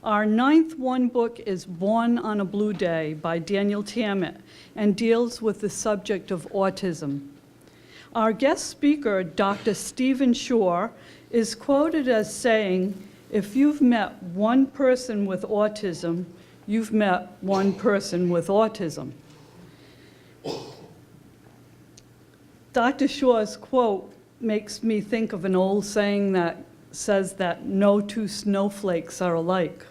Our ninth one book is Born on a Blue Day by Daniel Tammet and deals with the subject of autism. Our guest speaker, Dr. Stephen Shore, is quoted as saying, "If you've met one person with autism, you've met one person with autism." Dr. Shore's quote makes me think of an old saying that says that no two snowflakes are alike.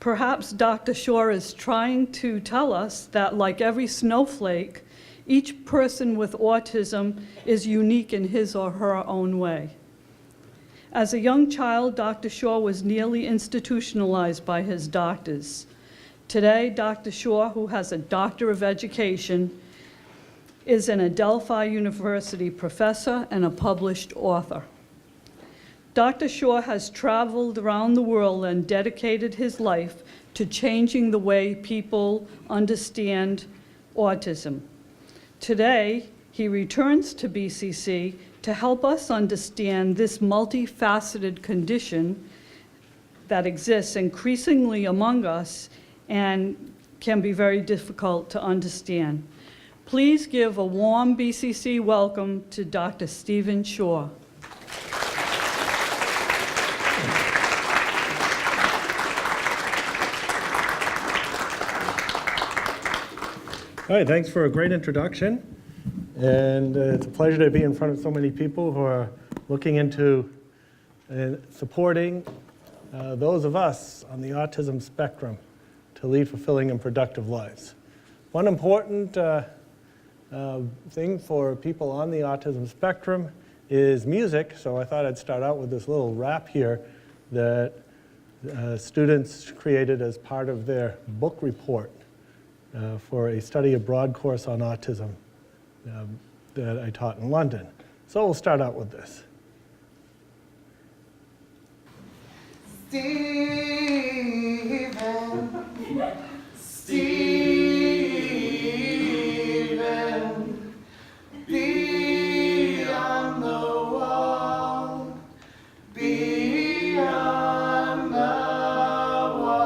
Perhaps Dr. Shore is trying to tell us that, like every snowflake, each person with autism is unique in his or her own way. As a young child, Dr. Shore was nearly institutionalized by his doctors. Today, Dr. Shore, who has a Doctor of Education, is an Adelphi University professor and a published author. Dr. Shore has traveled around the world and dedicated his life to changing the way people understand autism. Today, he returns to BCC to help us understand this multifaceted condition that exists increasingly among us and can be very difficult to understand. Please give a warm BCC welcome to Dr. Stephen Shore. All right, thanks for a great introduction. And it's a pleasure to be in front of so many people who are looking into and supporting those of us on the autism spectrum to lead fulfilling and productive lives. One important thing for people on the autism spectrum is music, so I thought I'd start out with this little rap here that students created as part of their book report for a study abroad course on autism that I taught in London. So we'll start out with this. Stephen, beyond the wall, beyond the wall.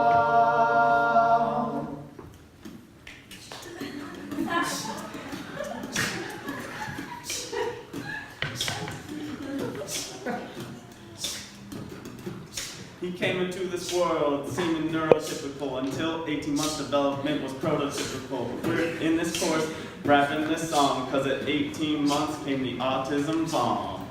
He came into this world seeming neurotypical until 18 months development was prototypical. We're in this course rapping this song because at 18 months came the autism bomb.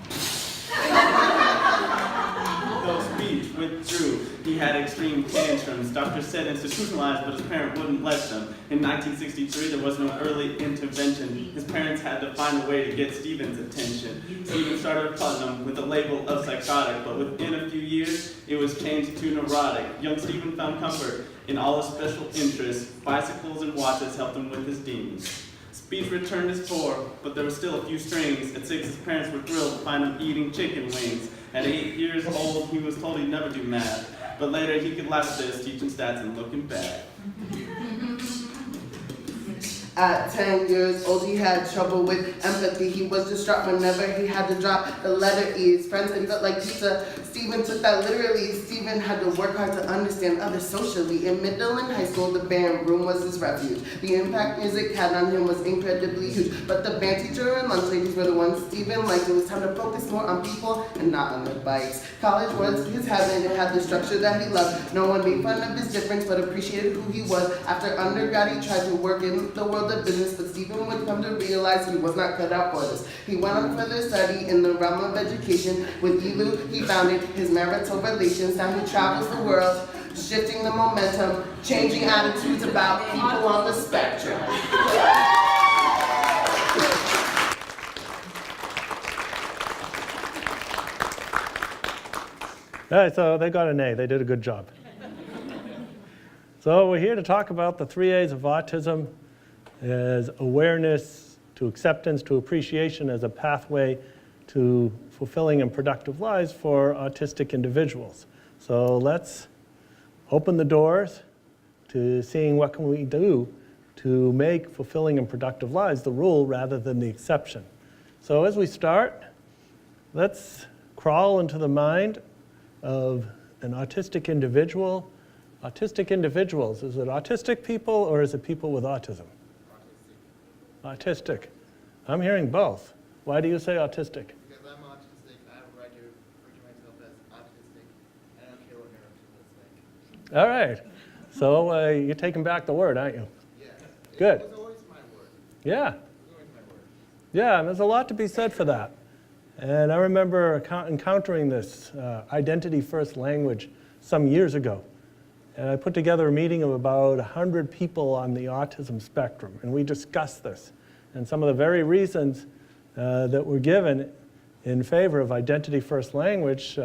Though speech withdrew, he had extreme tantrums. Doctor said institutionalized, but his parent wouldn't let them. In 1963, there was no early intervention. His parents had to find a way to get Stephen's attention. Stephen started Putnam with a label of psychotic, but within a few years, it was changed to neurotic. Young Stephen found comfort in all his special interests. Bicycles and watches helped him with his demons. Speech returned his four, but there were still a few strings. At 6, his parents were thrilled to find him eating chicken wings. At 8 years old, he was told he'd never do math. But later, he could laugh at this, teaching stats and looking bad. At 10 years old, he had trouble with empathy. He was distraught whenever he had to drop the letter E. His friends said he felt like pizza. Stephen took that literally. Stephen had to work hard to understand others socially. In middle and high school, the band room was his refuge. The impact music had on him was incredibly huge. But the band teacher and lunch ladies were the ones Stephen liked. It was time to focus more on people and not on their bikes. College was his heaven. It had the structure that he loved. No one made fun of his difference, but appreciated who he was. After undergrad, he tried to work in the world of business, but Stephen would come to realize he was not cut out for this. He went on further study in the realm of education. With YLU, he founded his marital relations. Now he travels the world, shifting the momentum, changing attitudes about people on the spectrum. All right, so they got an A. They did a good job. So we're here to talk about the 3 A's of autism as awareness, to acceptance, to appreciation as a pathway to fulfilling and productive lives for autistic individuals. So let's open the doors to seeing what can we do to make fulfilling and productive lives the rule rather than the exception. So as we start, let's crawl into the mind of an autistic individual Autistic individuals, is it autistic people or is it people with autism? Autistic. I'm hearing both. Why do you say autistic? Because I'm autistic, I have a right to refer to myself as autistic, and I don't care what neurotypical is like. All right. So you're taking back the word, aren't you? Yeah. Good. It was always my word. Yeah. It was always my word. Yeah, and there's a lot to be said for that. And I remember encountering this identity-first language some years ago. And I put together a meeting of about 100 people on the autism spectrum, and we discussed this. And some of the very reasons that were given in favor of identity-first language,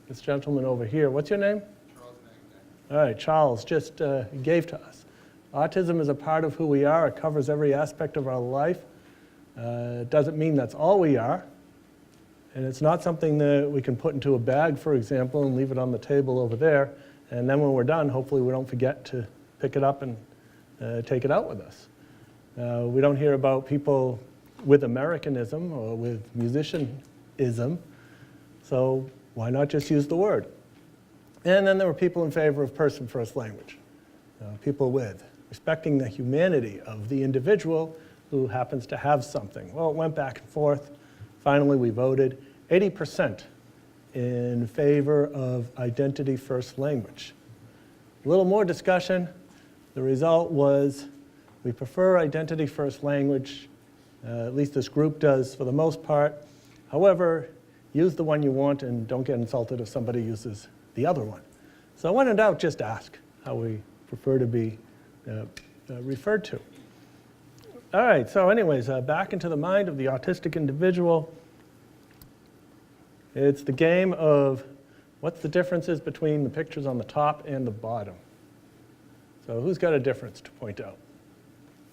this gentleman over here, what's your name? Charles Magnet. All right, Charles just gave to us. Autism is a part of who we are. It covers every aspect of our life. It doesn't mean that's all we are. And it's not something that we can put into a bag, for example, and leave it on the table over there. And then when we're done, hopefully we don't forget to pick it up and take it out with us. We don't hear about people with Americanism or with musicianism, so why not just use the word? And then there were people in favor of person-first language, people with respecting the humanity of the individual who happens to have something. Well, it went back and forth. Finally, we voted 80% in favor of identity-first language. A little more discussion. The result was we prefer identity-first language, at least this group does for the most part. However, use the one you want and don't get insulted if somebody uses the other one. So when in doubt, just ask how we prefer to be referred to. All right, so anyways, back into the mind of the autistic individual. It's the game of what's the differences between the pictures on the top and the bottom. So who's got a difference to point out?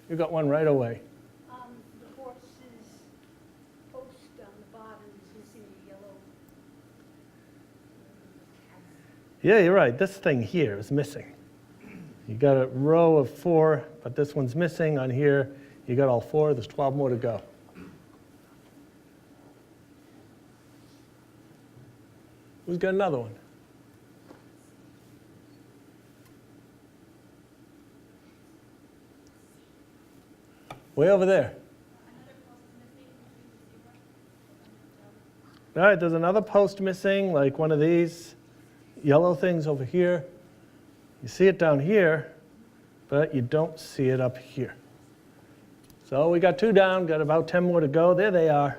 You got one right away. The horse's post on the bottom is missing the yellow. Yeah, you're right. This thing here is missing. You got a row of 4, but this one's missing. On here, you got all 4. There's 12 more to go. Who's got another one? Way over there. All right, there's another post missing, like one of these yellow things over here. You see it down here, but you don't see it up here. So we got 2 down, got about 10 more to go. There they are.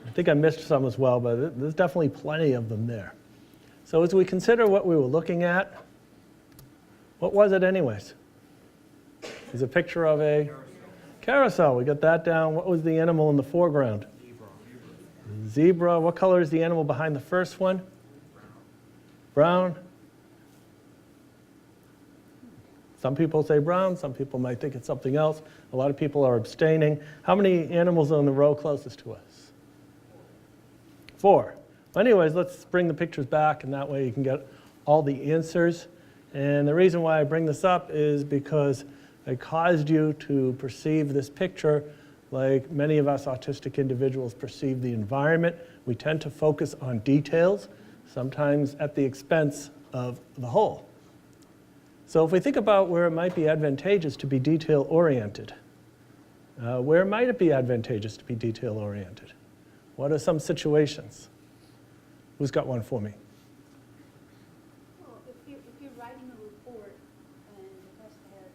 I think I missed some as well, but there's definitely plenty of them there. So as we consider what we were looking at, what was it anyways? There's a picture of a carousel. We got that down. What was the animal in the foreground? Zebra. What color is the animal behind the first one? Brown. Some people say brown. Some people might think it's something else. A lot of people are abstaining. How many animals are in the row closest to us? 4. Well, anyways, let's bring the pictures back, and that way you can get all the answers. And the reason why I bring this up is because it caused you to perceive this picture like many of us autistic individuals perceive the environment. We tend to focus on details, sometimes at the expense of the whole. So if we think about where it might be advantageous to be detail-oriented, where might it be advantageous to be detail-oriented? What are some situations? Who's got one for me? Well, if you're writing a report and it has to have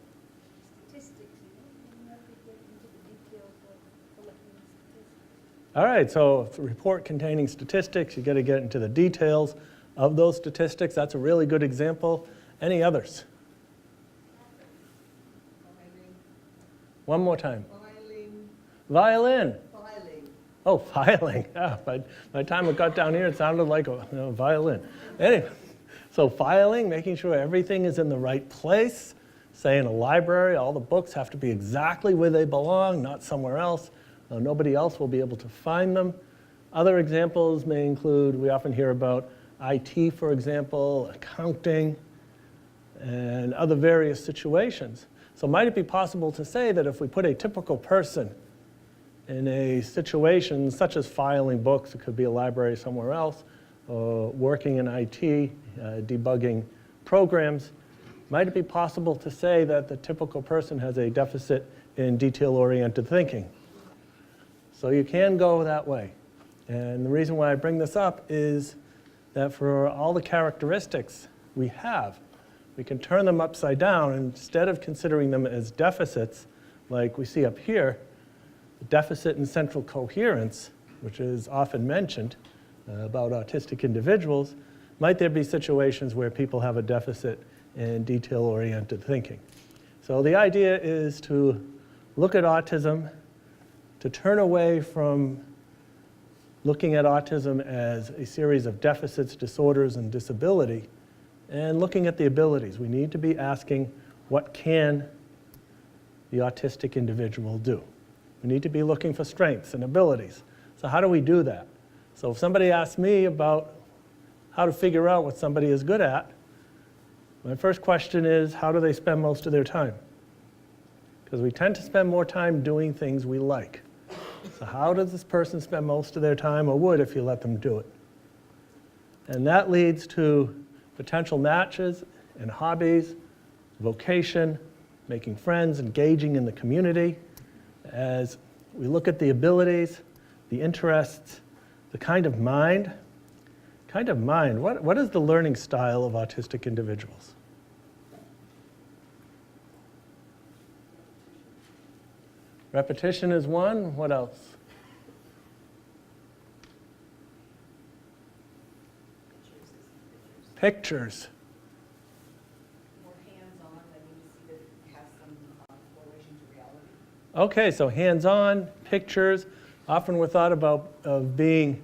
statistics in it, then you have to get into the details of collecting the statistics. All right, so if a report containing statistics, you got to get into the details of those statistics. That's a really good example. Any others? One more time. Violin. Oh, filing. Yeah, by the time it got down here, it sounded like a violin. Anyway, so filing, making sure everything is in the right place. Say in a library, all the books have to be exactly where they belong, not somewhere else. Nobody else will be able to find them. Other examples may include, we often hear about IT, for example, accounting, and other various situations. So might it be possible to say that if we put a typical person in a situation such as filing books, it could be a library somewhere else, or working in IT, debugging programs, might it be possible to say that the typical person has a deficit in detail-oriented thinking? So you can go that way. And the reason why I bring this up is that for all the characteristics we have, we can turn them upside down. And instead of considering them as deficits, like we see up here, the deficit in central coherence, which is often mentioned about autistic individuals, might there be situations where people have a deficit in detail-oriented thinking? So the idea is to look at autism, to turn away from looking at autism as a series of deficits, disorders, and disability, and looking at the abilities. We need to be asking, what can the autistic individual do? We need to be looking for strengths and abilities. So how do we do that? So if somebody asks me about how to figure out what somebody is good at, my first question is, how do they spend most of their time? Because we tend to spend more time doing things we like. So how does this person spend most of their time, or would if you let them do it? And that leads to potential matches and hobbies, vocation, making friends, engaging in the community. As we look at the abilities, the interests, the kind of mind, what is the learning style of autistic individuals? Repetition is one. What else? Pictures. More hands-on, I mean, you see that it has some correlation to reality. Okay, so hands-on, pictures. Often we're thought about of being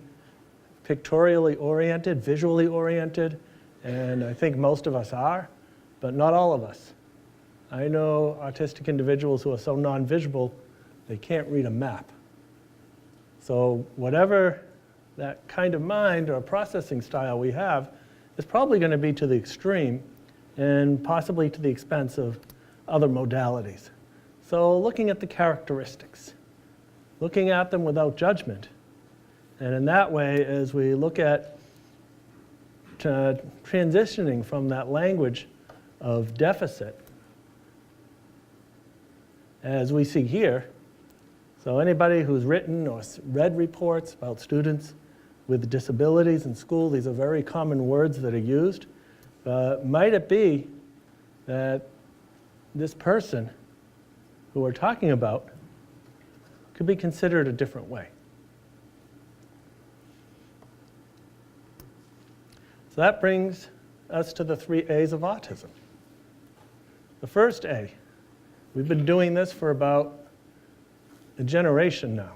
pictorially oriented, visually oriented, and I think most of us are, but not all of us. I know autistic individuals who are so non-visual, they can't read a map. So whatever that kind of mind or processing style we have is probably going to be to the extreme and possibly to the expense of other modalities. So looking at the characteristics, looking at them without judgment. And in that way, as we look at transitioning from that language of deficit, as we see here, so anybody who's written or read reports about students with disabilities in school, these are very common words that are used. Might it be that this person who we're talking about could be considered a different way? So that brings us to the 3 A's of autism. The first A, we've been doing this for about a generation now.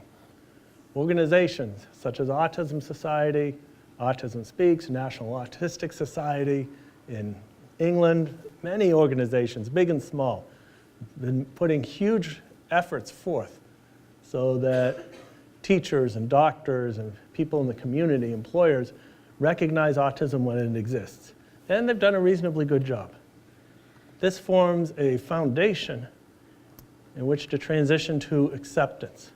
Organizations such as Autism Society, Autism Speaks, National Autistic Society in England, many organizations, big and small, been putting huge efforts forth so that teachers and doctors and people in the community, employers, recognize autism when it exists. And they've done a reasonably good job. This forms a foundation in which to transition to acceptance.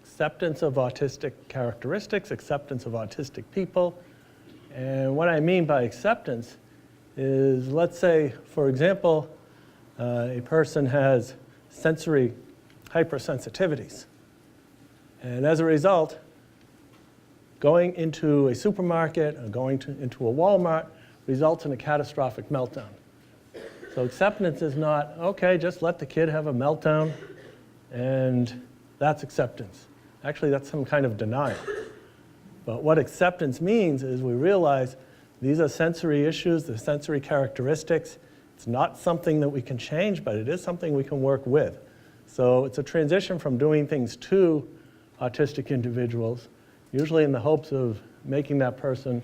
Acceptance of autistic characteristics, acceptance of autistic people. And what I mean by acceptance is, let's say, for example, a person has sensory hypersensitivities. And as a result, going into a supermarket or going into a Walmart results in a catastrophic meltdown. So acceptance is not, okay, just let the kid have a meltdown and that's acceptance. Actually, that's some kind of denial. But what acceptance means is we realize these are sensory issues, they're sensory characteristics. It's not something that we can change, but it is something we can work with. So it's a transition from doing things to autistic individuals, usually in the hopes of making that person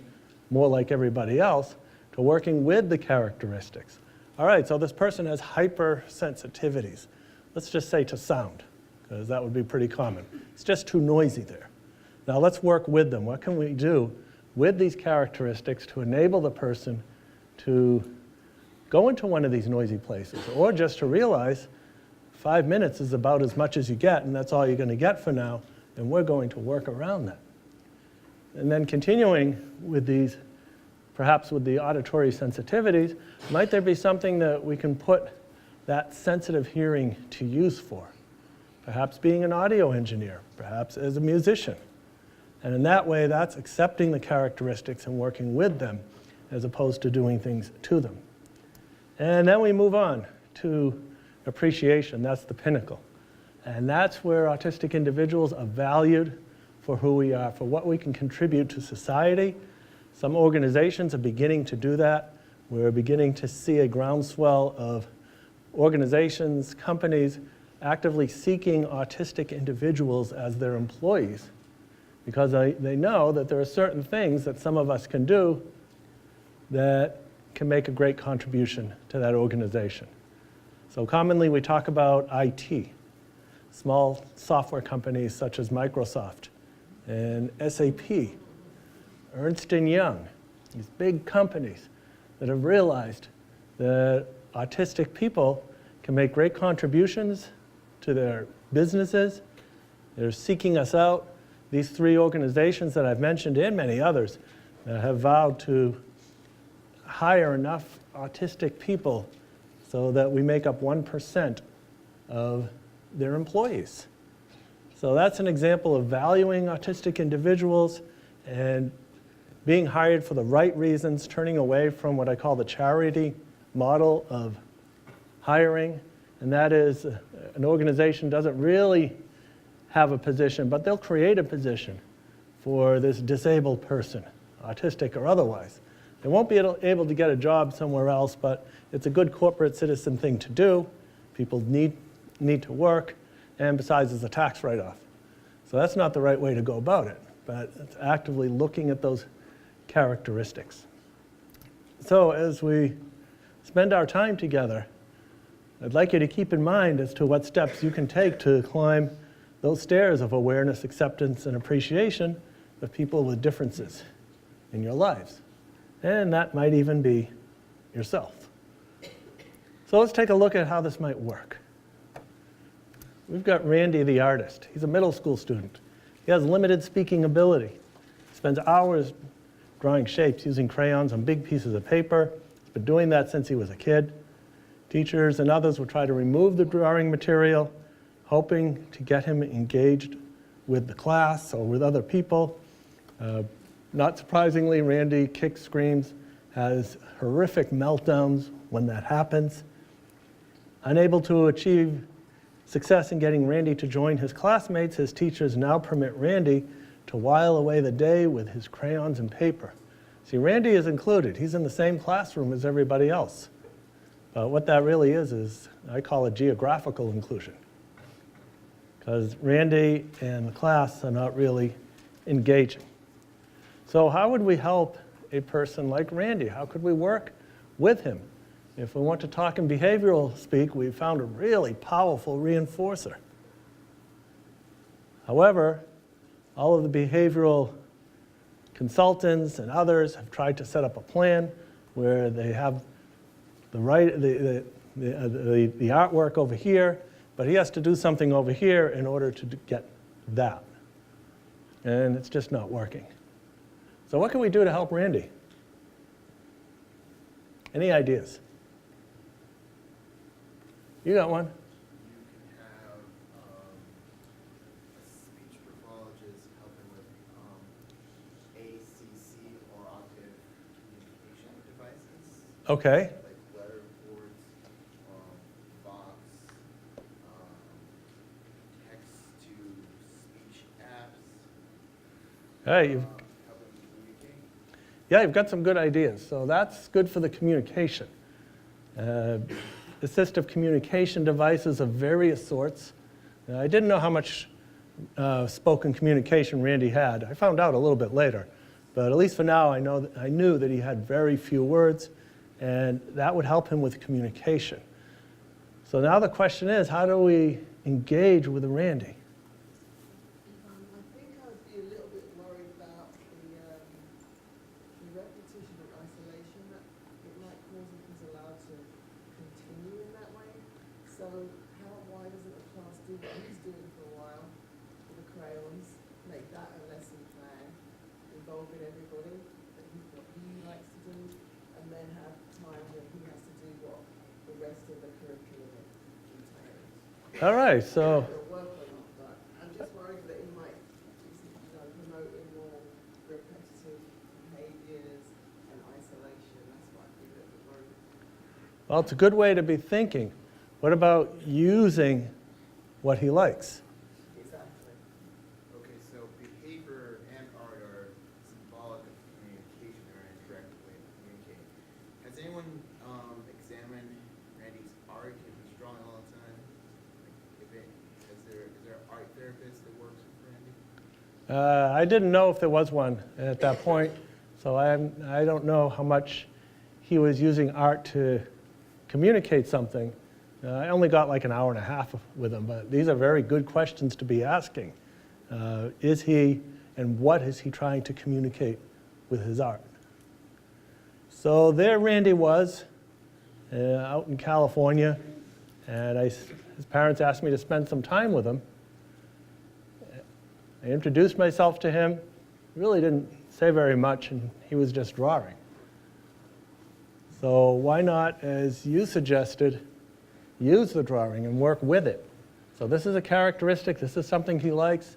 more like everybody else, to working with the characteristics. All right, so this person has hypersensitivities. Let's just say to sound, because that would be pretty common. It's just too noisy there. Now let's work with them. What can we do with these characteristics to enable the person to go into one of these noisy places, or just to realize 5 minutes is about as much as you get, and that's all you're going to get for now, and we're going to work around that. And then continuing with these perhaps with the auditory sensitivities, might there be something that we can put that sensitive hearing to use for? Perhaps being an audio engineer, perhaps as a musician. And in that way, that's accepting the characteristics and working with them as opposed to doing things to them. And then we move on to appreciation. That's the pinnacle. And that's where autistic individuals are valued for who we are, for what we can contribute to society. Some organizations are beginning to do that. We're beginning to see a groundswell of organizations, companies, actively seeking autistic individuals as their employees because they know that there are certain things that some of us can do that can make a great contribution to that organization. So commonly we talk about IT, small software companies such as Microsoft and SAP, Ernst & Young, these big companies that have realized that autistic people can make great contributions to their businesses. They're seeking us out. These three organizations that I've mentioned and many others have vowed to hire enough autistic people so that we make up 1% of their employees. So that's an example of valuing autistic individuals and being hired for the right reasons, turning away from what I call the charity model of hiring. And that is an organization doesn't really have a position, but they'll create a position for this disabled person, autistic or otherwise. They won't be able to get a job somewhere else, but it's a good corporate citizen thing to do. People need to work, and besides, it's a tax write-off. So that's not the right way to go about it, but it's actively looking at those characteristics. So as we spend our time together, I'd like you to keep in mind as to what steps you can take to climb those stairs of awareness, acceptance, and appreciation of people with differences in your lives. And that might even be yourself. So let's take a look at how this might work. We've got Randy the artist. He's a middle school student. He has limited speaking ability. He spends hours drawing shapes using crayons on big pieces of paper. He's been doing that since he was a kid. Teachers and others will try to remove the drawing material, hoping to get him engaged with the class or with other people. Not surprisingly, Randy kicks, screams, has horrific meltdowns when that happens. Unable to achieve success in getting Randy to join his classmates, his teachers now permit Randy to while away the day with his crayons and paper. See, Randy is included. He's in the same classroom as everybody else. But what that really is I call it geographical inclusion. Because Randy and the class are not really engaging. So how would we help a person like Randy? How could we work with him? If we want to talk in behavioral speak, we found a really powerful reinforcer. However, all of the behavioral consultants and others have tried to set up a plan where they have the artwork over here, but he has to do something over here in order to get that. And it's just not working. So what can we do to help Randy? Any ideas? You got one? You can have a speech pathologist helping with ACC or octave communication devices. Okay. Like letterboards, Vox, text-to-speech apps. Hey, Helping communicate. yeah, you've got some good ideas. So that's good for the communication. Assistive communication devices of various sorts. I didn't know how much spoken communication Randy had. I found out a little bit later. But at least for now, I knew that he had very few words, and that would help him with communication. So now the question is, how do we engage with Randy? I think I'd be a little bit worried about the repetition of isolation that it might cause if he's allowed to continue in that way. So why doesn't the class do what he's doing for a while with the crayons, make that a lesson plan, involving everybody, that what he likes to do, and then have time when he has to do what the rest of the curriculum entails. All right, so It'll work or not, but I'm just worried that it might, promoting more repetitive behaviors and isolation. That's what I feel a bit worried. well, it's a good way to be thinking. What about using what he likes? Exactly. Okay, so behavior and art are symbolic of communication or an indirect way of communicating. Has anyone examined Randy's art if he's drawing all the time? Like, is there an art therapist that works with Randy? I didn't know if there was one at that point, so I don't know how much he was using art to communicate something. I only got like an hour and a half with him, but these are very good questions to be asking. Is he, and what is he trying to communicate with his art? So there Randy was, out in California, and his parents asked me to spend some time with him. I introduced myself to him, really didn't say very much, and he was just drawing. So why not, as you suggested, use the drawing and work with it? So this is a characteristic, this is something he likes,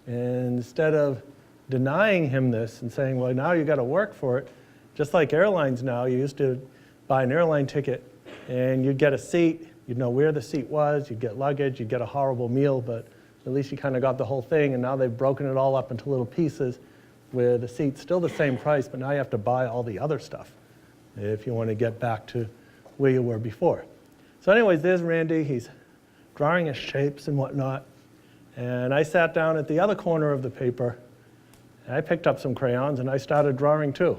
and instead of denying him this and saying, well, now you got to work for it, just like airlines now, you used to buy an airline ticket and you'd get a seat, you'd know where the seat was, you'd get luggage, you'd get a horrible meal, but at least you kind of got the whole thing, and now they've broken it all up into little pieces where the seat's still the same price, but now you have to buy all the other stuff if you want to get back to where you were before. So anyways, there's Randy. He's drawing his shapes and whatnot. And I sat down at the other corner of the paper, and I picked up some crayons, and I started drawing too.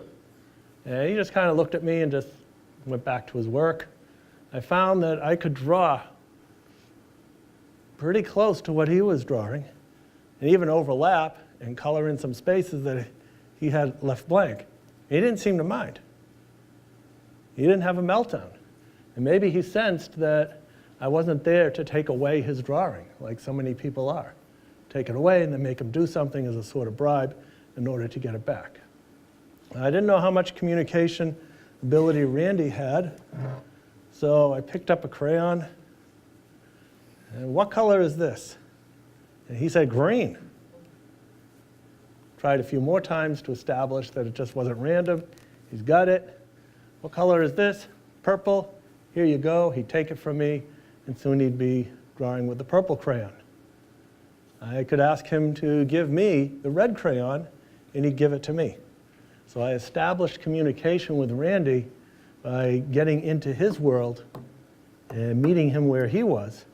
And he just kind of looked at me and just went back to his work. I found that I could draw pretty close to what he was drawing, and even overlap and color in some spaces that he had left blank. He didn't seem to mind. He didn't have a meltdown. And maybe he sensed that I wasn't there to take away his drawing, like so many people are. Take it away and then make him do something as a sort of bribe in order to get it back. I didn't know how much communication ability Randy had, so I picked up a crayon. And what color is this? And he said green. Tried a few more times to establish that it just wasn't random. He's got it. What color is this? Purple. Here you go. He'd take it from me, and soon he'd be drawing with the purple crayon. I could ask him to give me the red crayon, and he'd give it to me. So I established communication with Randy by getting into his world and meeting him where he was.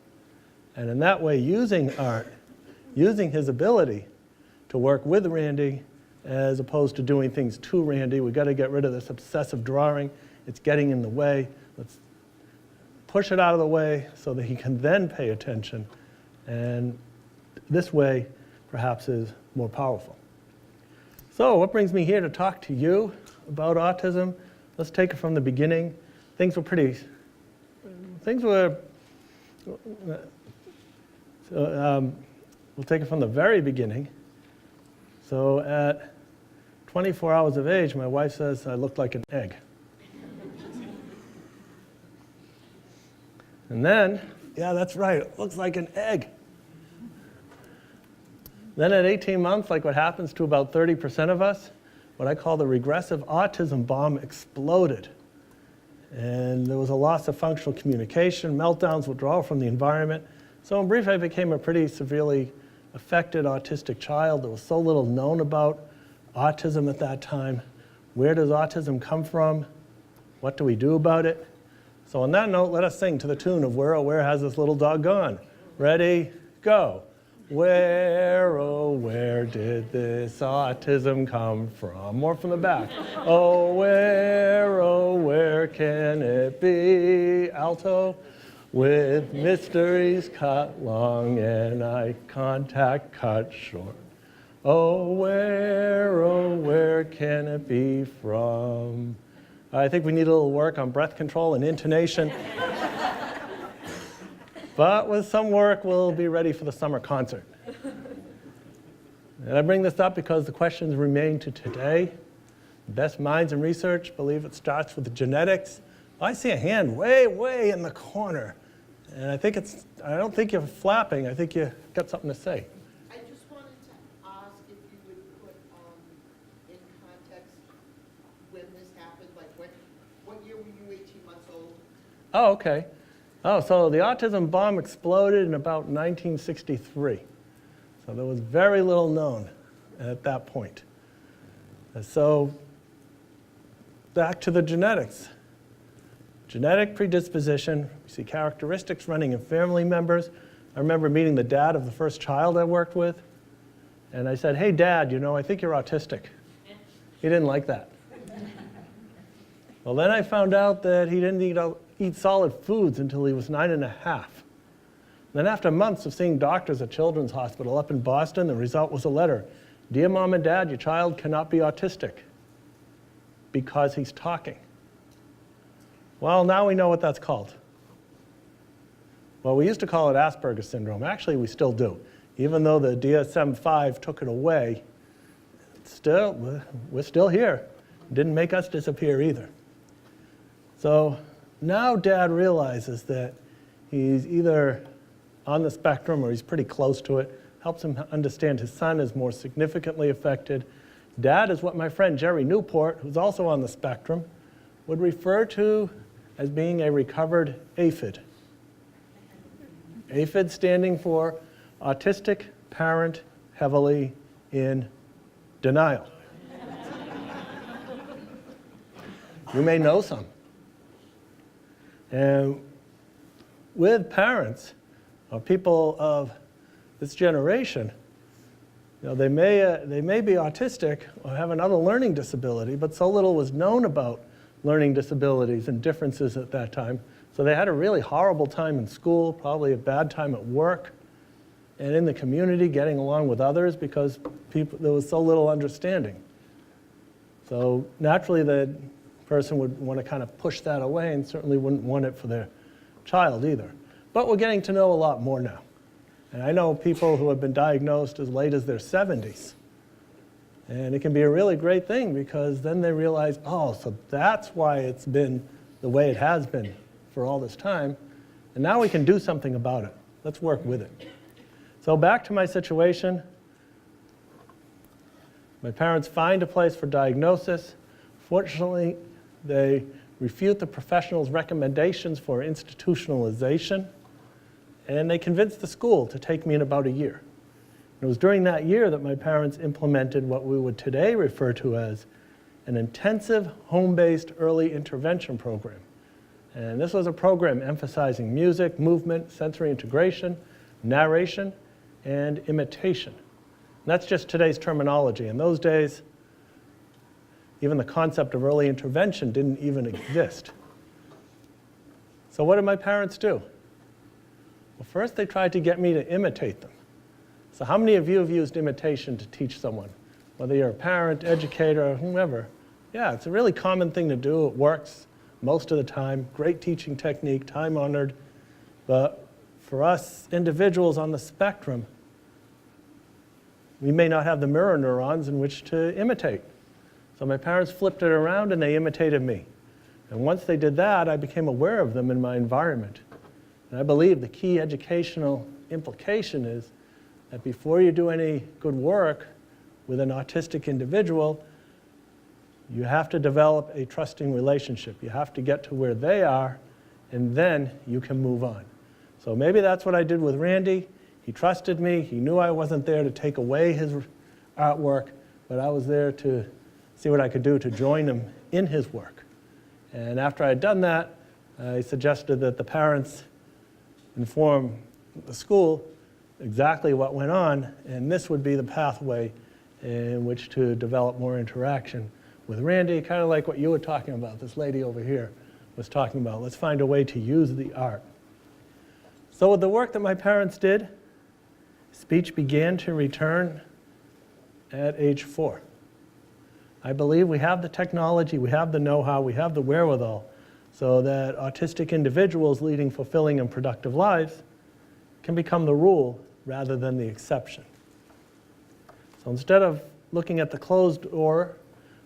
And in that way, using art, using his ability to work with Randy as opposed to doing things to Randy. We've got to get rid of this obsessive drawing. It's getting in the way. Let's push it out of the way so that he can then pay attention. And this way, perhaps, is more powerful. So what brings me here to talk to you about autism? Let's take it from the beginning. Things were we'll take it from the very beginning. So at 24 hours of age, my wife says I looked like an egg. And then, yeah, that's right, it looks like an egg. Then at 18 months, like what happens to about 30% of us, what I call the regressive autism bomb exploded. And there was a loss of functional communication, meltdowns, withdrawal from the environment. So in brief, I became a pretty severely affected autistic child. There was so little known about autism at that time. Where does autism come from? What do we do about it? So on that note, let us sing to the tune of Where, Oh, Where Has This Little Dog Gone? Ready, go. Where, oh, where did this autism come from? More from the back. Oh, where can it be? Alto. With mysteries cut long and eye contact cut short. Oh, where can it be from? I think we need a little work on breath control and intonation. But with some work, we'll be ready for the summer concert. And I bring this up because the questions remain to today. Best minds in research believe it starts with the genetics. I see a hand way, way in the corner. And I don't think you're flapping. I think you got something to say. I just wanted to ask if you would put in context when this happened, like what year were you 18 months old? Oh, okay. Oh, so the autism bomb exploded in about 1963. So there was very little known at that point. And so back to the genetics. Genetic predisposition, we see characteristics running in family members. I remember meeting the dad of the first child I worked with, and I said, "Hey, Dad, I think you're autistic." He didn't like that. Well, then I found out that he didn't eat solid foods until he was 9.5. Then after months of seeing doctors at Children's Hospital up in Boston, the result was a letter. "Dear Mom and Dad, your child cannot be autistic because he's talking." Well, now we know what that's called. Well, we used to call it Asperger's syndrome. Actually, we still do. Even though the DSM-5 took it away, we're still here. It didn't make us disappear either. So now Dad realizes that he's either on the spectrum or he's pretty close to it. Helps him understand his son is more significantly affected. Dad is what my friend Jerry Newport, who's also on the spectrum, would refer to as being a recovered aphid. Aphid standing for autistic parent heavily in denial. You may know some. And with parents or people of this generation, they may be autistic or have another learning disability, but so little was known about learning disabilities and differences at that time. So they had a really horrible time in school, probably a bad time at work, and in the community getting along with others because there was so little understanding. So naturally the person would want to kind of push that away and certainly wouldn't want it for their child either. But we're getting to know a lot more now. And I know people who have been diagnosed as late as their 70s. And it can be a really great thing because then they realize, oh, so that's why it's been the way it has been for all this time. And now we can do something about it. Let's work with it. So back to my situation. My parents find a place for diagnosis. Fortunately, they refute the professional's recommendations for institutionalization. And they convinced the school to take me in about a year. It was during that year that my parents implemented what we would today refer to as an intensive home-based early intervention program. And this was a program emphasizing music, movement, sensory integration, narration, and imitation. And that's just today's terminology. In those days, even the concept of early intervention didn't even exist. So what did my parents do? Well, first they tried to get me to imitate them. So how many of you have used imitation to teach someone? Whether you're a parent, educator, or whomever. Yeah, it's a really common thing to do. It works most of the time. Great teaching technique, time-honored. But for us individuals on the spectrum, we may not have the mirror neurons in which to imitate. So my parents flipped it around and they imitated me. And once they did that, I became aware of them in my environment. And I believe the key educational implication is that before you do any good work with an autistic individual, you have to develop a trusting relationship. You have to get to where they are, and then you can move on. So maybe that's what I did with Randy. He trusted me. He knew I wasn't there to take away his artwork, but I was there to see what I could do to join him in his work. And after I had done that, I suggested that the parents inform the school exactly what went on, and this would be the pathway in which to develop more interaction with Randy, kind of like what you were talking about, this lady over here was talking about. Let's find a way to use the art. So with the work that my parents did, speech began to return at age 4. I believe we have the technology, we have the know-how, we have the wherewithal, so that autistic individuals leading fulfilling and productive lives can become the rule rather than the exception. So instead of looking at the closed door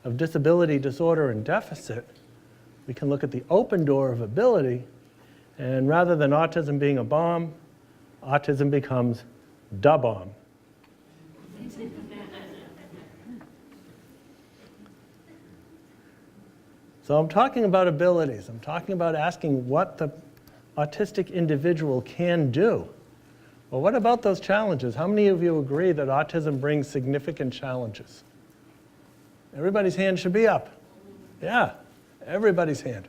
of disability, disorder, and deficit, we can look at the open door of ability, and rather than autism being a bomb, autism becomes da bomb. So I'm talking about abilities. I'm talking about asking what the autistic individual can do. Well, what about those challenges? How many of you agree that autism brings significant challenges? Everybody's hand should be up. Yeah, everybody's hand.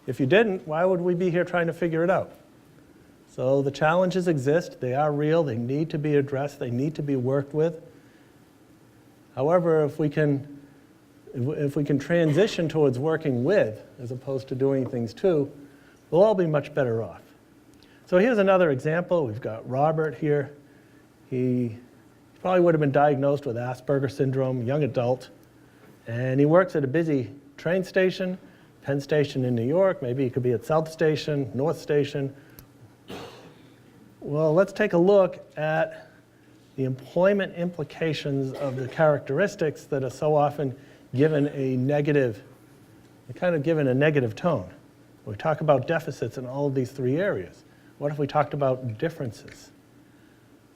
If you didn't, why would we be here trying to figure it out? So the challenges exist. They are real. They need to be addressed. They need to be worked with. However, if we can transition towards working with, as opposed to doing things to, we'll all be much better off. So here's another example. We've got Robert here. He probably would have been diagnosed with Asperger's syndrome, young adult, and he works at a busy train station, Penn Station in New York. Maybe he could be at South Station, North Station. Well, let's take a look at the employment implications of the characteristics that are so often given a negative, kind of given a negative tone. We talk about deficits in all of these three areas. What if we talked about differences?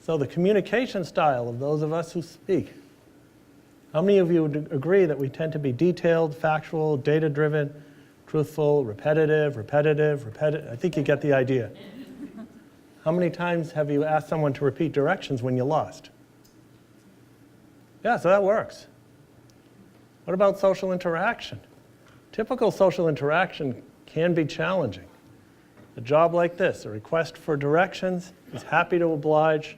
So the communication style of those of us who speak. How many of you would agree that we tend to be detailed, factual, data-driven, truthful, repetitive? I think you get the idea. How many times have you asked someone to repeat directions when you're lost? Yeah, so that works. What about social interaction? Typical social interaction can be challenging. A job like this, a request for directions, he's happy to oblige,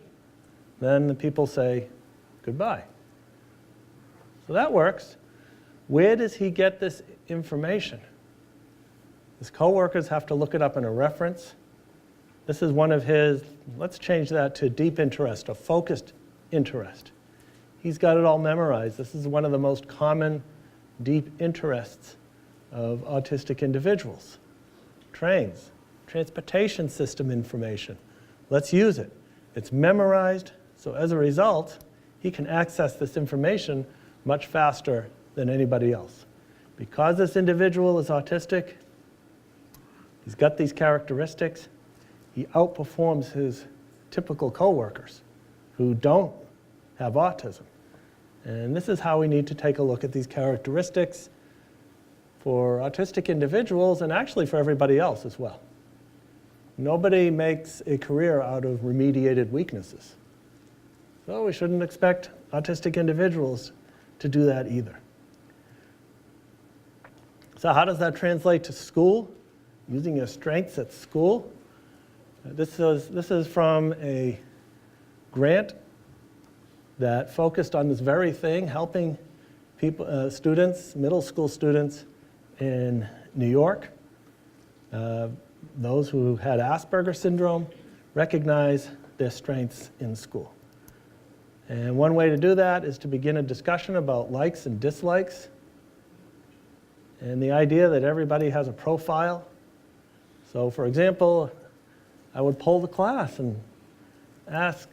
then the people say goodbye. So that works. Where does he get this information? His coworkers have to look it up in a reference. This is one of his, let's change that to deep interest, a focused interest. He's got it all memorized. This is one of the most common deep interests of autistic individuals. Trains, transportation system information. Let's use it. It's memorized, so as a result, he can access this information much faster than anybody else. Because this individual is autistic, he's got these characteristics, he outperforms his typical coworkers who don't have autism. And this is how we need to take a look at these characteristics for autistic individuals and actually for everybody else as well. Nobody makes a career out of remediated weaknesses. So we shouldn't expect autistic individuals to do that either. So how does that translate to school? Using your strengths at school. This is from a grant that focused on this very thing, helping people, students, middle school students in New York, those who had Asperger's syndrome, recognize their strengths in school. And one way to do that is to begin a discussion about likes and dislikes, and the idea that everybody has a profile. So for example, I would poll the class and ask,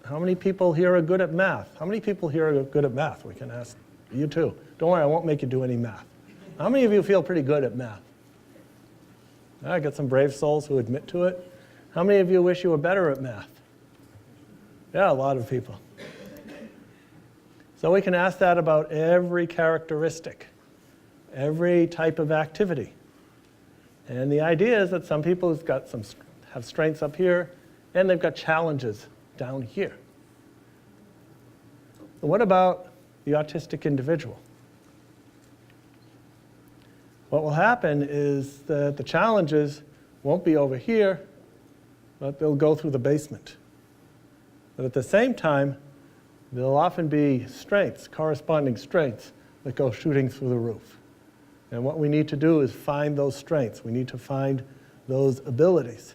how many people here are good at math? How many people here are good at math? We can ask you too. Don't worry, I won't make you do any math. How many of you feel pretty good at math? I got some brave souls who admit to it. How many of you wish you were better at math? Yeah, a lot of people. So we can ask that about every characteristic, every type of activity. And the idea is that some people have strengths up here, and they've got challenges down here. But what about the autistic individual? What will happen is that the challenges won't be over here, but they'll go through the basement. But at the same time, there'll often be strengths, corresponding strengths, that go shooting through the roof. And what we need to do is find those strengths. We need to find those abilities.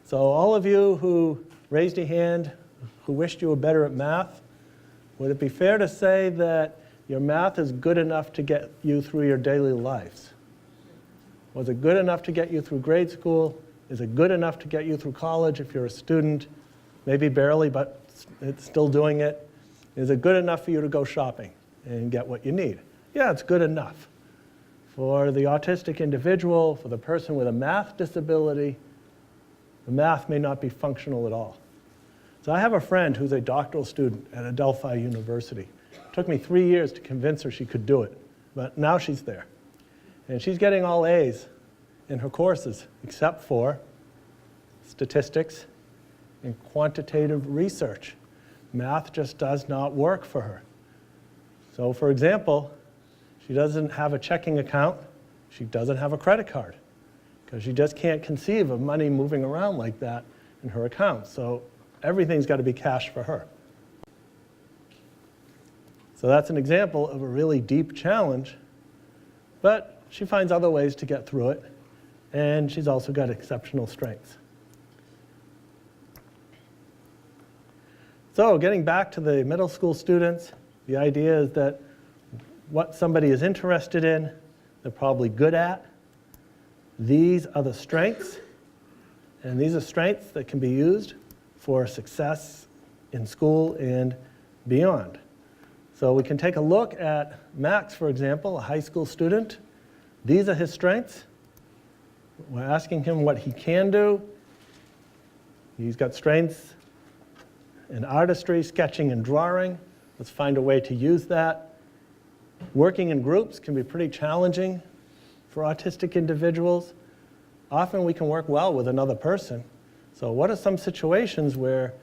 So all of you who raised your hand, who wished you were better at math, would it be fair to say that your math is good enough to get you through your daily lives? Was it good enough to get you through grade school? Is it good enough to get you through college if you're a student? Maybe barely, but it's still doing it. Is it good enough for you to go shopping and get what you need? yeah, it's good enough. For the autistic individual, for the person with a math disability, the math may not be functional at all. So I have a friend who's a doctoral student at Adelphi University. It took me 3 years to convince her she could do it, but now she's there. And she's getting all A's in her courses, except for statistics and quantitative research. Math just does not work for her. So for example, she doesn't have a checking account. She doesn't have a credit card because she just can't conceive of money moving around like that in her account. So everything's got to be cash for her. So that's an example of a really deep challenge, but she finds other ways to get through it, and she's also got exceptional strengths. So getting back to the middle school students, the idea is that what somebody is interested in, they're probably good at. These are the strengths, and these are strengths that can be used for success in school and beyond. So we can take a look at Max, for example, a high school student. These are his strengths. We're asking him what he can do. He's got strengths in artistry, sketching, and drawing. Let's find a way to use that. Working in groups can be pretty challenging for autistic individuals. Often we can work well with another person. So what are some situations where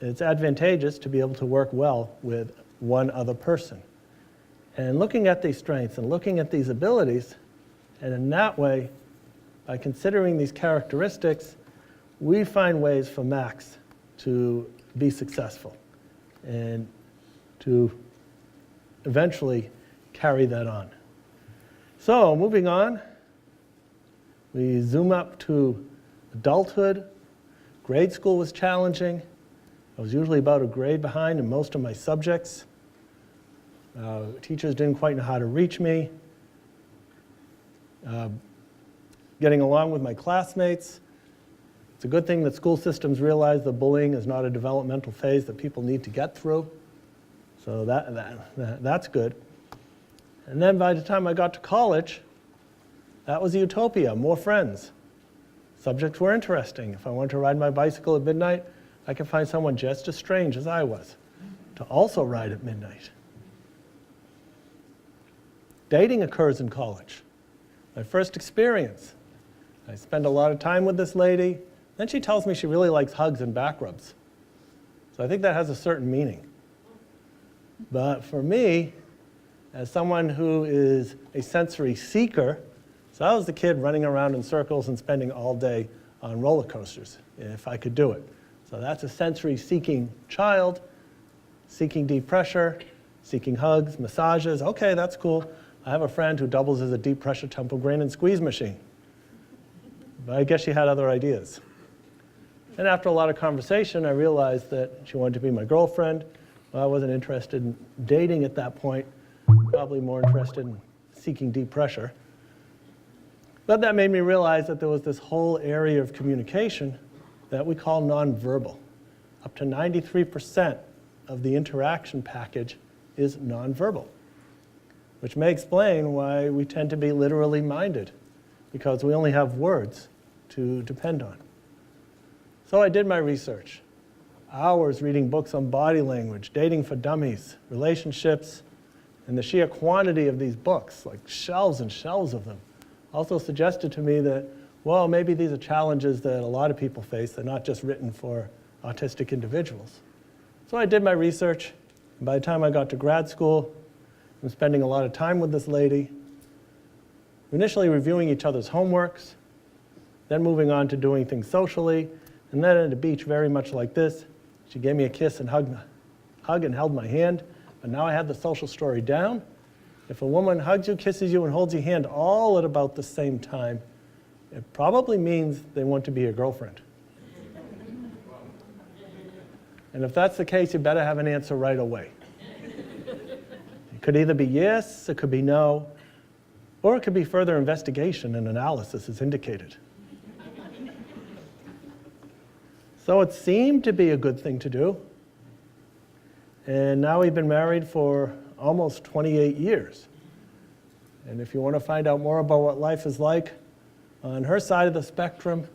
it's advantageous to be able to work well with one other person? And looking at these strengths and looking at these abilities, and in that way, by considering these characteristics, we find ways for Max to be successful and to eventually carry that on. So moving on, we zoom up to adulthood. Grade school was challenging. I was usually about a grade behind in most of my subjects. Teachers didn't quite know how to reach me. Getting along with my classmates. It's a good thing that school systems realize that bullying is not a developmental phase that people need to get through. So that's good. And then by the time I got to college, that was a utopia, more friends. Subjects were interesting. If I wanted to ride my bicycle at midnight, I could find someone just as strange as I was to also ride at midnight. Dating occurs in college. My first experience. I spend a lot of time with this lady. Then she tells me she really likes hugs and back rubs. So I think that has a certain meaning. But for me, as someone who is a sensory seeker, so I was the kid running around in circles and spending all day on roller coasters, if I could do it. So that's a sensory seeking child, seeking deep pressure, seeking hugs, massages. Okay, that's cool. I have a friend who doubles as a deep pressure temple grain and squeeze machine. But I guess she had other ideas. And after a lot of conversation, I realized that she wanted to be my girlfriend. Well, I wasn't interested in dating at that point, probably more interested in seeking deep pressure. But that made me realize that there was this whole area of communication that we call nonverbal. Up to 93% of the interaction package is nonverbal, which may explain why we tend to be literally minded, because we only have words to depend on. So I did my research. Hours reading books on body language, dating for dummies, relationships, and the sheer quantity of these books, like shelves and shelves of them, also suggested to me that, well, maybe these are challenges that a lot of people face. They're not just written for autistic individuals. So I did my research. And by the time I got to grad school, I'm spending a lot of time with this lady, initially reviewing each other's homeworks, then moving on to doing things socially, and then at a beach very much like this. She gave me a kiss and hug and held my hand, but now I had the social story down. If a woman hugs you, kisses you, and holds your hand all at about the same time, it probably means they want to be your girlfriend. And if that's the case, you better have an answer right away. It could either be yes, it could be no, or it could be further investigation and analysis as indicated. So it seemed to be a good thing to do. And now we've been married for almost 28 years. And if you want to find out more about what life is like on her side of the spectrum,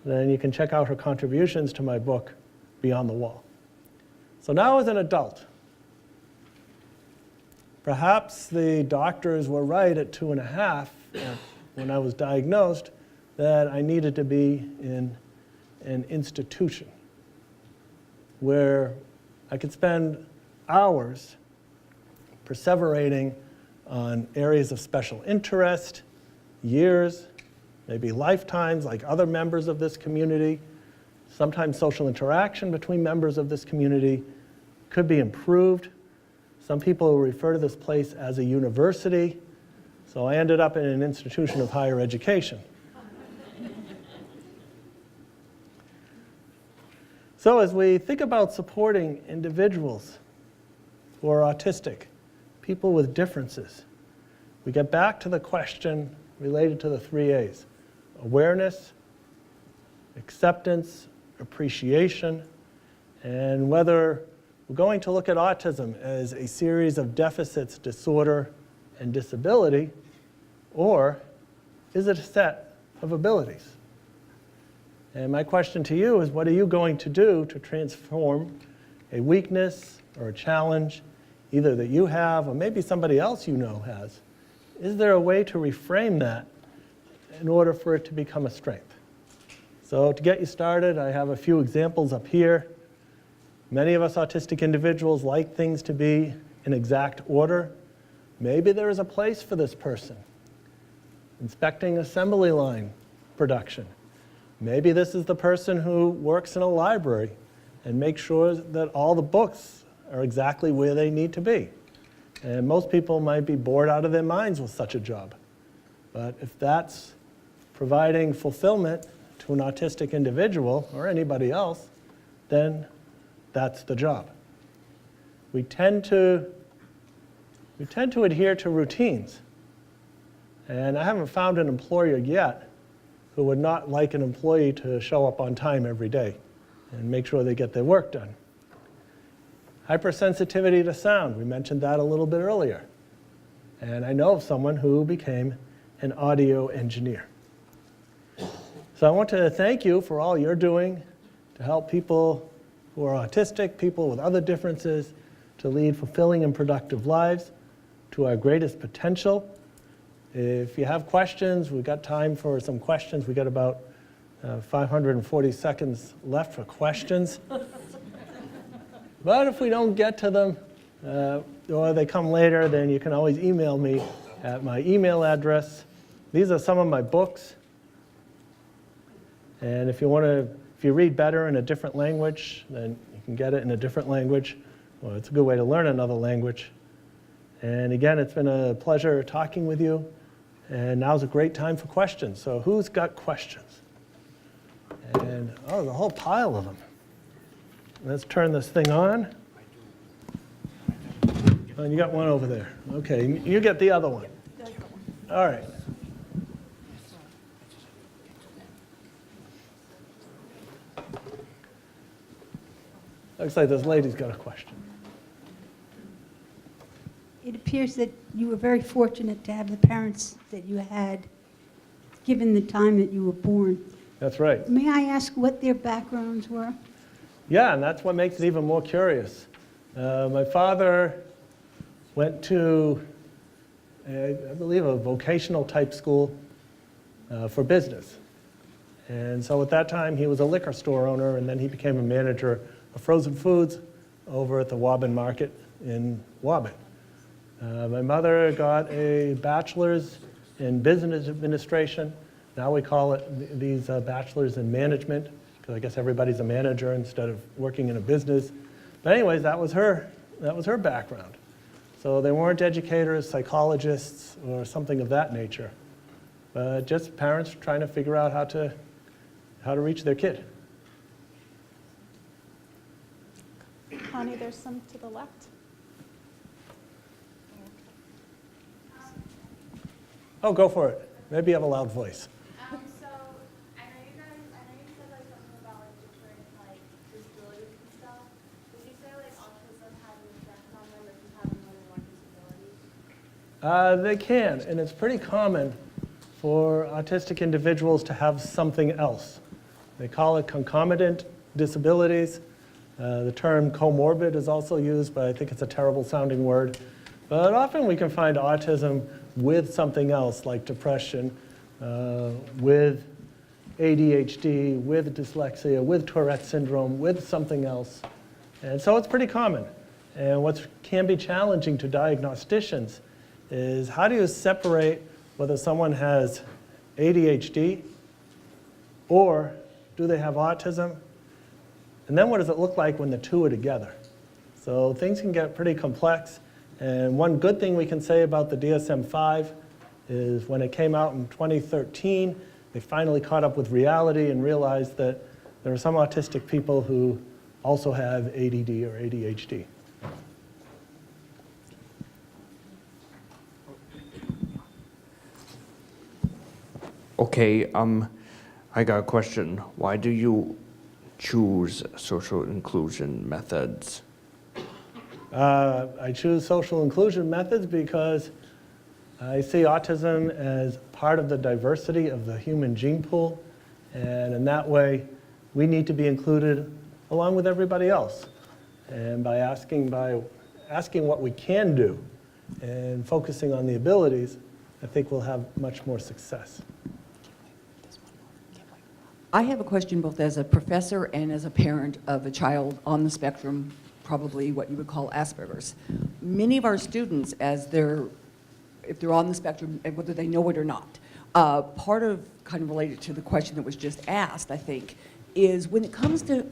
then you can check out her contributions to my book, Beyond the Wall. So now as an adult, perhaps the doctors were right at 2.5 when I was diagnosed that I needed to be in an institution where I could spend hours perseverating on areas of special interest, years, maybe lifetimes like other members of this community. Sometimes social interaction between members of this community could be improved. Some people refer to this place as a university, so I ended up in an institution of higher education. So as we think about supporting individuals who are autistic, people with differences, we get back to the question related to the 3 A's: awareness, acceptance, appreciation, and whether we're going to look at autism as a series of deficits, disorder, and disability, or is it a set of abilities? And my question to you is, what are you going to do to transform a weakness or a challenge, either that you have or maybe somebody else you know has? Is there a way to reframe that in order for it to become a strength? So to get you started, I have a few examples up here. Many of us autistic individuals like things to be in exact order. Maybe there is a place for this person. Inspecting assembly line production. Maybe this is the person who works in a library and makes sure that all the books are exactly where they need to be. And most people might be bored out of their minds with such a job. But if that's providing fulfillment to an autistic individual or anybody else, then that's the job. We tend to adhere to routines. And I haven't found an employer yet who would not like an employee to show up on time every day and make sure they get their work done. Hypersensitivity to sound, we mentioned that a little bit earlier. And I know of someone who became an audio engineer. So I want to thank you for all you're doing to help people who are autistic, people with other differences, to lead fulfilling and productive lives to our greatest potential. If you have questions, we've got time for some questions. We've got about 540 seconds left for questions. But if we don't get to them, or they come later, then you can always email me at my email address. These are some of my books. And if you read better in a different language, then you can get it in a different language. Well, it's a good way to learn another language. And again, it's been a pleasure talking with you. And now's a great time for questions. So who's got questions? And, oh, the whole pile of them. Let's turn this thing on. Oh, you got one over there. Okay, you get the other one. All right. Looks like this lady's got a question. It appears that you were very fortunate to have the parents that you had, given the time that you were born. That's right. May I ask what their backgrounds were? Yeah, and that's what makes it even more curious. My father went to, I believe, a vocational type school for business. And so at that time, he was a liquor store owner, and then he became a manager of frozen foods over at the Waban Market in Waban. My mother got a bachelor's in business administration. Now we call it these bachelors in management, because I guess everybody's a manager instead of working in a business. But anyways, that was her background. So they weren't educators, psychologists, or something of that nature, but just parents trying to figure out how to reach their kid. Connie, there's some to the left. Oh, go for it. Maybe you have a loud voice. So I know you said like something about like different like disabilities and stuff. Would you say like autism has an effect on them if you have more than one disability? They can, and it's pretty common for autistic individuals to have something else. They call it concomitant disabilities. The term comorbid is also used, but I think it's a terrible sounding word. But often we can find autism with something else, like depression, with ADHD, with dyslexia, with Tourette syndrome, with something else. And so it's pretty common. And what can be challenging to diagnosticians is how do you separate whether someone has ADHD or do they have autism? And then what does it look like when the two are together? So things can get pretty complex. And one good thing we can say about the DSM-5 is when it came out in 2013, they finally caught up with reality and realized that there are some autistic people who also have ADD or ADHD. Okay, I got a question. Why do you choose social inclusion methods? I choose social inclusion methods because I see autism as part of the diversity of the human gene pool, and in that way, we need to be included along with everybody else. And by asking what we can do and focusing on the abilities, I think we'll have much more success. I have a question both as a professor and as a parent of a child on the spectrum, probably what you would call Asperger's. Many of our students, if they're on the spectrum, and whether they know it or not, part of, kind of related to the question that was just asked, I think, is when it comes to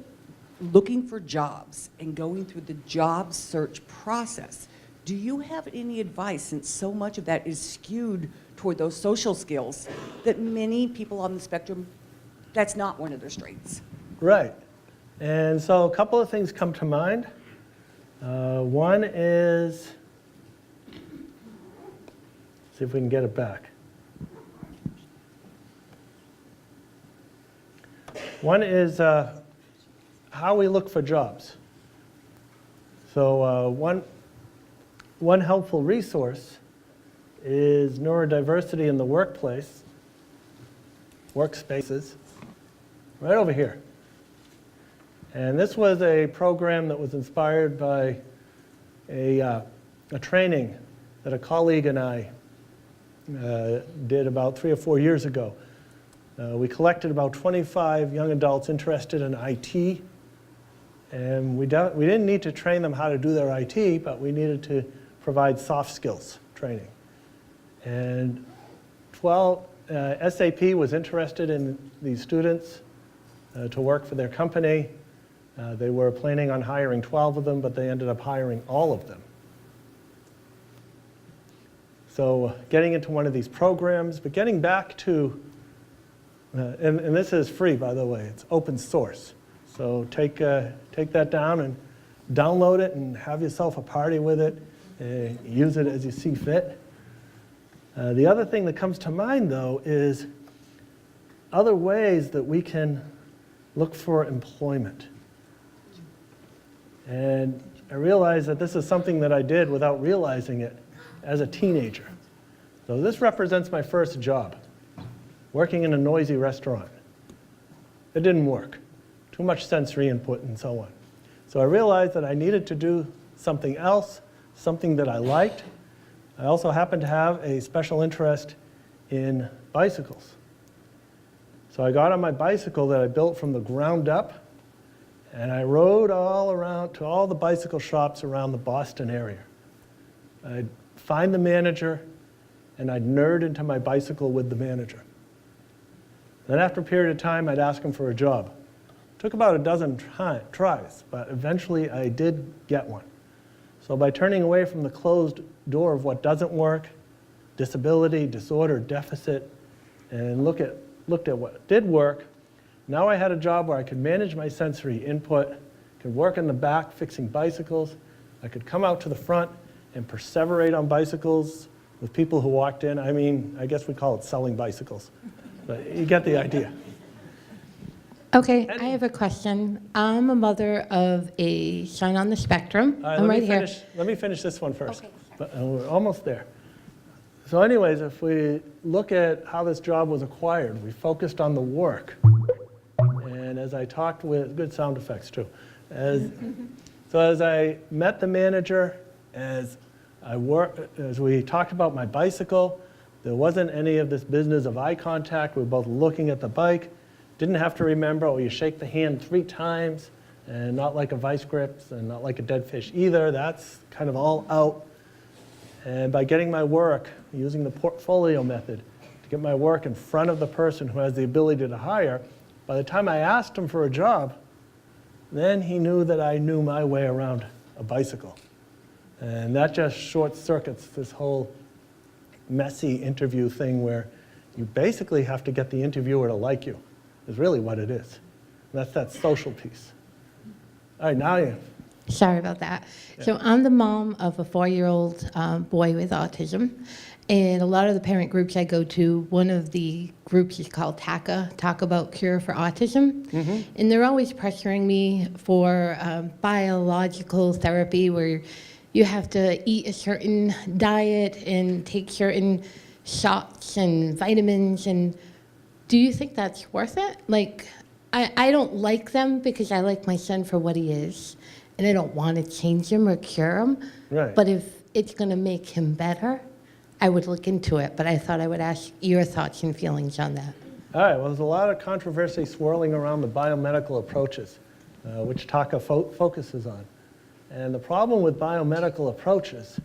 looking for jobs and going through the job search process, do you have any advice, since so much of that is skewed toward those social skills, that many people on the spectrum, that's not one of their strengths? Right. And so a couple of things come to mind. One is, see if we can get it back. One is how we look for jobs. So one helpful resource is neurodiversity in the workplace, workspaces, right over here. And this was a program that was inspired by a training that a colleague and I did about 3 or 4 years ago. We collected about 25 young adults interested in IT, and we didn't need to train them how to do their IT, but we needed to provide soft skills training. And SAP was interested in these students to work for their company. They were planning on hiring 12 of them, but they ended up hiring all of them. So getting into one of these programs, but getting back to, and this is free, by the way, it's open source. So take that down and download it and have yourself a party with it. Use it as you see fit. The other thing that comes to mind, though, is other ways that we can look for employment. And I realized that this is something that I did without realizing it as a teenager. So this represents my first job, working in a noisy restaurant. It didn't work. Too much sensory input and so on. So I realized that I needed to do something else, something that I liked. I also happened to have a special interest in bicycles. So I got on my bicycle that I built from the ground up, and I rode all around to all the bicycle shops around the Boston area. I'd find the manager, and I'd nerd into my bicycle with the manager. Then after a period of time, I'd ask him for a job. It took about a dozen tries, but eventually I did get one. So by turning away from the closed door of what doesn't work, disability, disorder, deficit, and looked at what did work, now I had a job where I could manage my sensory input, could work in the back fixing bicycles. I could come out to the front and perseverate on bicycles with people who walked in. I mean, I guess we call it selling bicycles, but you get the idea. Okay, I have a question. I'm a mother of a son on the spectrum. I'm right here. Let me finish this one first. Okay, But we're almost there. So anyways, if we look at how this job was acquired, we focused on the work. And as I talked with, good sound effects too. So as I met the manager, as we talked about my bicycle, there wasn't any of this business of eye contact. We were both looking at the bike. Didn't have to remember, oh, you shake the hand 3 times, and not like a vice grips, and not like a dead fish either. That's kind of all out. And by getting my work, using the portfolio method, to get my work in front of the person who has the ability to hire, by the time I asked him for a job, then he knew that I knew my way around a bicycle. And that just short circuits this whole messy interview thing where you basically have to get the interviewer to like you, is really what it is. And that's that social piece. All right, now you. Sorry about that. So I'm the mom of a 4-year-old boy with autism. And a lot of the parent groups I go to, one of the groups is called TACA, Talk About Cure for Autism. Mm-hmm. And they're always pressuring me for biological therapy where you have to eat a certain diet and take certain shots and vitamins. And do you think that's worth it? Like, I don't like them because I like my son for what he is. And I don't want to change him or cure him. Right. But if it's going to make him better, I would look into it. But I thought I would ask your thoughts and feelings on that. All right, well, there's a lot of controversy swirling around the biomedical approaches, which TACA focuses on. And the problem with biomedical approaches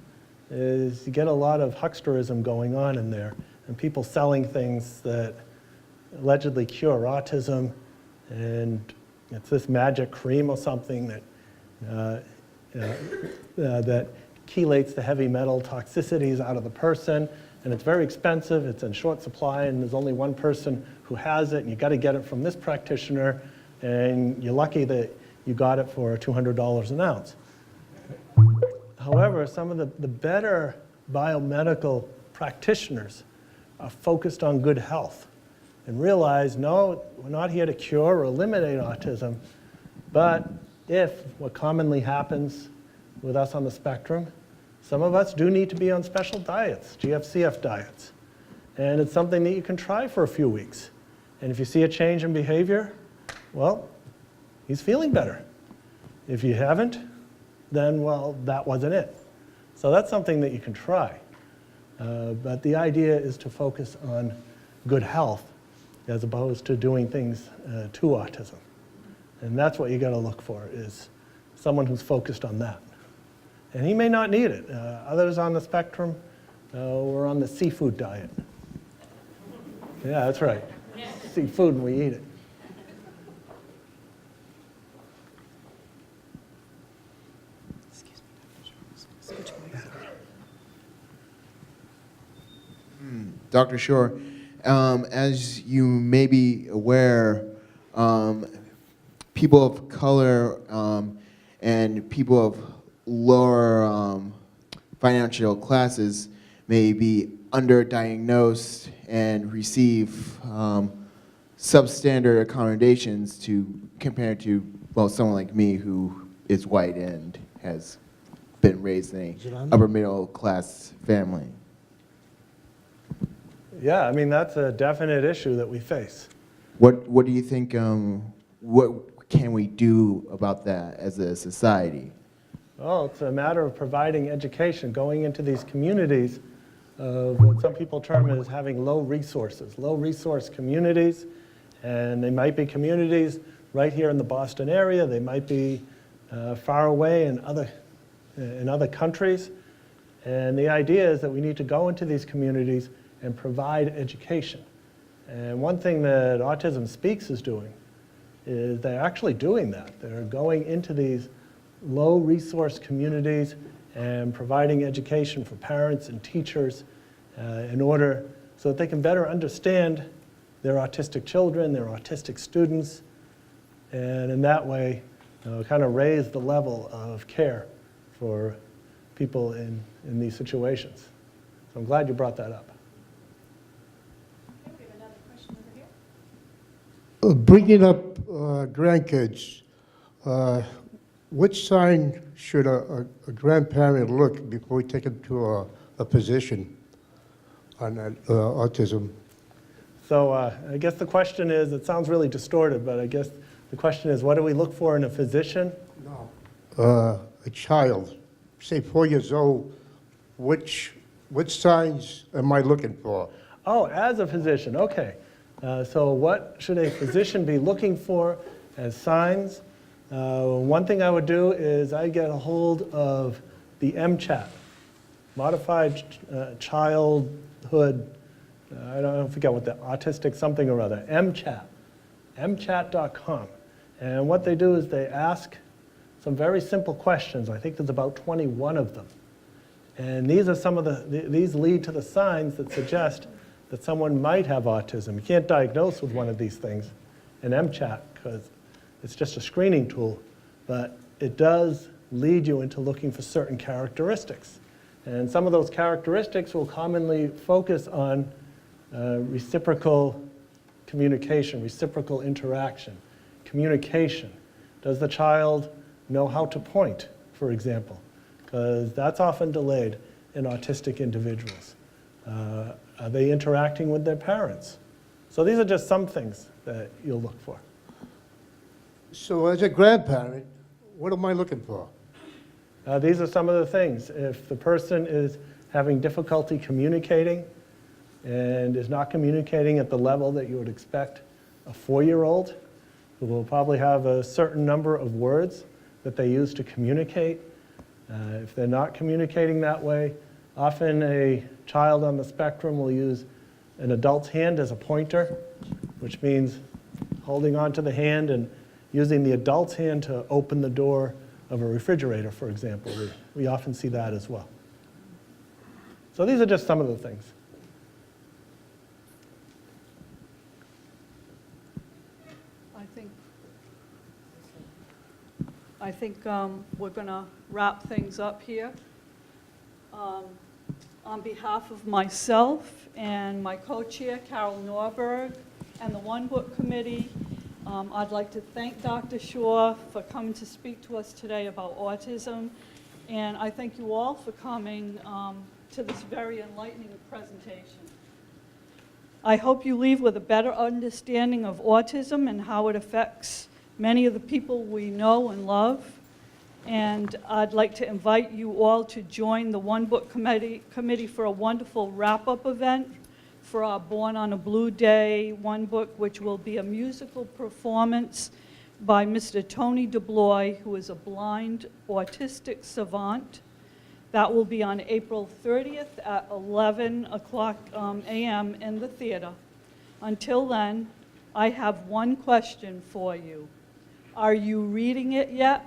is you get a lot of hucksterism going on in there, and people selling things that allegedly cure autism, and it's this magic cream or something that that chelates the heavy metal toxicities out of the person, and it's very expensive, it's in short supply, and there's only one person who has it, and you got to get it from this practitioner, and you're lucky that you got it for $200 an ounce. However, some of the better biomedical practitioners are focused on good health and realize, no, we're not here to cure or eliminate autism, but if what commonly happens with us on the spectrum, some of us do need to be on special diets, GFCF diets. And it's something that you can try for a few weeks. And if you see a change in behavior, well, he's feeling better. If you haven't, then, well, that wasn't it. So that's something that you can try. But the idea is to focus on good health as opposed to doing things to autism. And that's what you got to look for, is someone who's focused on that. And he may not need it. Others on the spectrum, we're on the seafood diet. Yeah, that's right. Seafood and we eat it. Dr. Shore, as you may be aware, people of color and people of lower financial classes may be underdiagnosed and receive substandard accommodations compared to, well, someone like me who is white and has been raised in an upper middle class family. Yeah, I mean, that's a definite issue that we face. What do you think, what can we do about that as a society? Well, it's a matter of providing education, going into these communities of what some people term as having low resources, low resource communities. And they might be communities right here in the Boston area. They might be far away in other countries. And the idea is that we need to go into these communities and provide education. And one thing that Autism Speaks is doing is they're actually doing that. They're going into these low resource communities and providing education for parents and teachers in order so that they can better understand their autistic children, their autistic students, and in that way kind of raise the level of care for people in these situations. So I'm glad you brought that up. Bringing up grandkids, which sign should a grandparent look before we take them to a physician? on autism. So I guess the question is, it sounds really distorted, but I guess the question is, what do we look for in a physician? No. A child, say 4 years old, which signs am I looking for? Oh, as a physician, okay. So what should a physician be looking for as signs? One thing I would do is I get a hold of the MCHAT, Modified Childhood, I don't forget what the autistic something or other, mchat.com. And what they do is they ask some very simple questions. I think there's about 21 of them. And these are some of these lead to the signs that suggest that someone might have autism. You can't diagnose with one of these things in MCHAT because it's just a screening tool, but it does lead you into looking for certain characteristics. And some of those characteristics will commonly focus on reciprocal communication, reciprocal interaction, communication. Does the child know how to point, for example? Because that's often delayed in autistic individuals. Are they interacting with their parents? So these are just some things that you'll look for. So as a grandparent, what am I looking for? These are some of the things. If the person is having difficulty communicating and is not communicating at the level that you would expect a 4-year-old, who will probably have a certain number of words that they use to communicate. If they're not communicating that way, often a child on the spectrum will use an adult's hand as a pointer, which means holding onto the hand and using the adult's hand to open the door of a refrigerator, for example. We often see that as well. So these are just some of the things. I think we're going to wrap things up here. On behalf of myself and my co-chair, Carol Norberg, and the One Book Committee, I'd like to thank Dr. Shaw for coming to speak to us today about autism. And I thank you all for coming to this very enlightening presentation. I hope you leave with a better understanding of autism and how it affects many of the people we know and love. And I'd like to invite you all to join the One Book Committee for a wonderful wrap-up event for our Born on a Blue Day One Book, which will be a musical performance by Mr. Tony DeBlois, who is a blind autistic savant. That will be on April 30th at 11 o'clock a.m. in the theater. Until then, I have one question for you. Are you reading it yet?